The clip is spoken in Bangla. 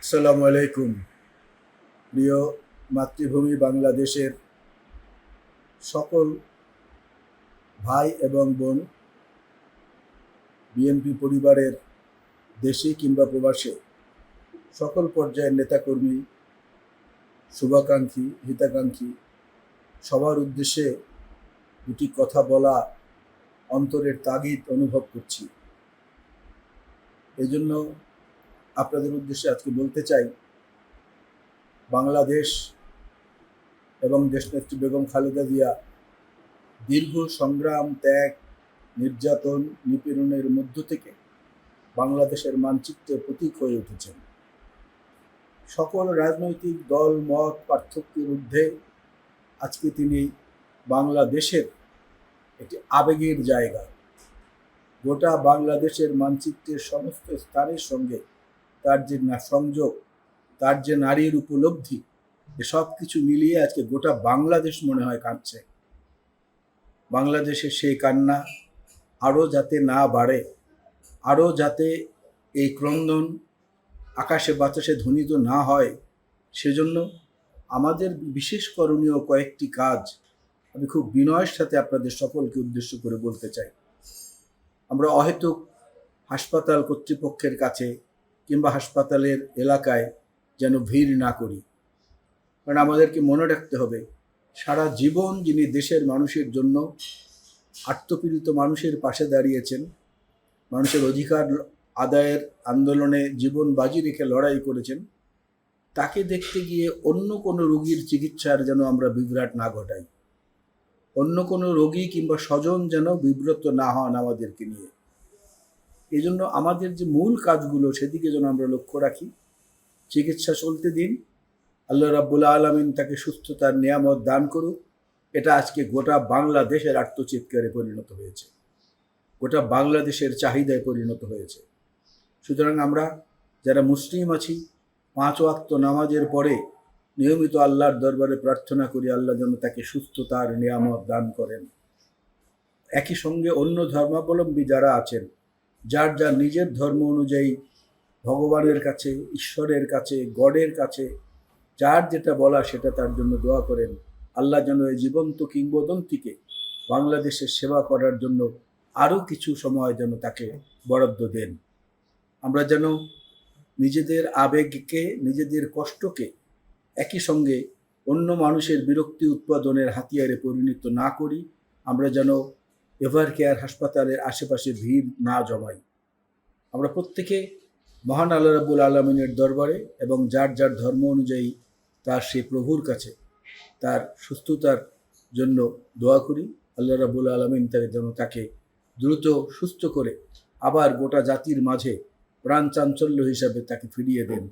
আসসালামু আলাইকুম। প্রিয় মাতৃভূমি বাংলাদেশের সকল ভাই এবং বোন, বিএনপি পরিবারের দেশে কিংবা প্রবাসে সকল পর্যায়ের নেতাকর্মী, শুভাকাঙ্ক্ষী, হিতাকাঙ্ক্ষী সবার উদ্দেশ্যে দুটি কথা বলা অন্তরের তাগিদ অনুভব করছি। এজন্য আপনাদের উদ্দেশ্যে আজকে বলতে চাই, বাংলাদেশ এবং দেশনেত্রী বেগম খালেদা জিয়া দীর্ঘ সংগ্রাম, ত্যাগ, নির্যাতন, নিপীড়নের মধ্য থেকে বাংলাদেশের মানচিত্রের প্রতীক হয়ে উঠেছেন। সকল রাজনৈতিক দল মত পার্থক্যের ঊর্ধ্বে আজকে তিনি বাংলাদেশের একটি আবেগের জায়গা। গোটা বাংলাদেশের মানচিত্রের সমস্ত স্থানের সঙ্গে তার যে সংযোগ, তার যে নারীর উপলব্ধি, সব কিছু মিলিয়ে আজকে গোটা বাংলাদেশ মনে হয় কাঁদছে। বাংলাদেশের সেই কান্না আরও যাতে না বাড়ে, আরও যাতে এই ক্রন্দন আকাশে বাতাসে ধ্বনিত না হয়, সেজন্য আমাদের বিশেষ করণীয় কয়েকটি কাজ আমি খুব বিনয়ের সাথে আপনাদের সকলকে উদ্দেশ্য করে বলতে চাই। আমরা অহেতুক হাসপাতাল কর্তৃপক্ষের কাছে কিংবা হাসপাতালের এলাকায় যেন ভিড় না করি, কারণ আমাদেরকে মনে রাখতে হবে, সারা জীবন যিনি দেশের মানুষের জন্য আত্মপীড়িত মানুষের পাশে দাঁড়িয়েছেন, মানুষের অধিকার আদায়ের আন্দোলনে জীবন বাজি রেখে লড়াই করেছেন, তাকে দেখতে গিয়ে অন্য কোনো রোগীর চিকিৎসার যেন আমরা বিভ্রাট না ঘটাই, অন্য কোনো রোগী কিংবা স্বজন যেন বিব্রত না হন আমাদেরকে নিয়ে। এই জন্য আমাদের যে মূল কাজগুলো সেদিকে যেন আমরা লক্ষ্য রাখি। চিকিৎসা চলতে দিন, আল্লাহ রাব্বুল আলামিন তাকে সুস্থতার নিয়ামত দান করুক। এটা আজকে গোটা বাংলাদেশের আত্মচিৎকারে পরিণত হয়েছে, গোটা বাংলাদেশের চাহিদায় পরিণত হয়েছে। সুতরাং আমরা যারা মুসলিম আছি, 5 ওয়াক্ত নামাজের পরে নিয়মিত আল্লাহর দরবারে প্রার্থনা করি আল্লাহ যেন তাকে সুস্থতার নিয়ামত দান করেন। একই সঙ্গে অন্য ধর্মাবলম্বী যারা আছেন, যার যার নিজের ধর্ম অনুযায়ী ভগবানের কাছে, ঈশ্বরের কাছে, গডের কাছে যার যেটা বলা সেটা তার জন্য দোয়া করেন। আল্লাহ যেন এই জীবন্ত কিংবদন্তিকে বাংলাদেশের সেবা করার জন্য আরও কিছু সময় যেন তাকে বরাদ্দ দেন। আমরা যেন নিজেদের আবেগকে, নিজেদের কষ্টকে একই সঙ্গে অন্য মানুষের বিরক্তি উৎপাদনের হাতিয়ারে পরিণত না করি। আমরা যেন এভার কেয়ার হাসপাতালের আশেপাশে ভিড় না জমাই। আমরা প্রত্যেকে মহান আল্লাহ রাব্বুল আলামিনের দরবারে এবং যার যার ধর্ম অনুযায়ী তার সেই প্রভুর কাছে তার সুস্থতার জন্য দোয়া করি। আল্লাহ রাব্বুল আলামিন যেন তাকে দ্রুত সুস্থ করে আবার গোটা জাতির মাঝে প্রাণ চাঞ্চল্য হিসাবে তাকে ফিরিয়ে দেন।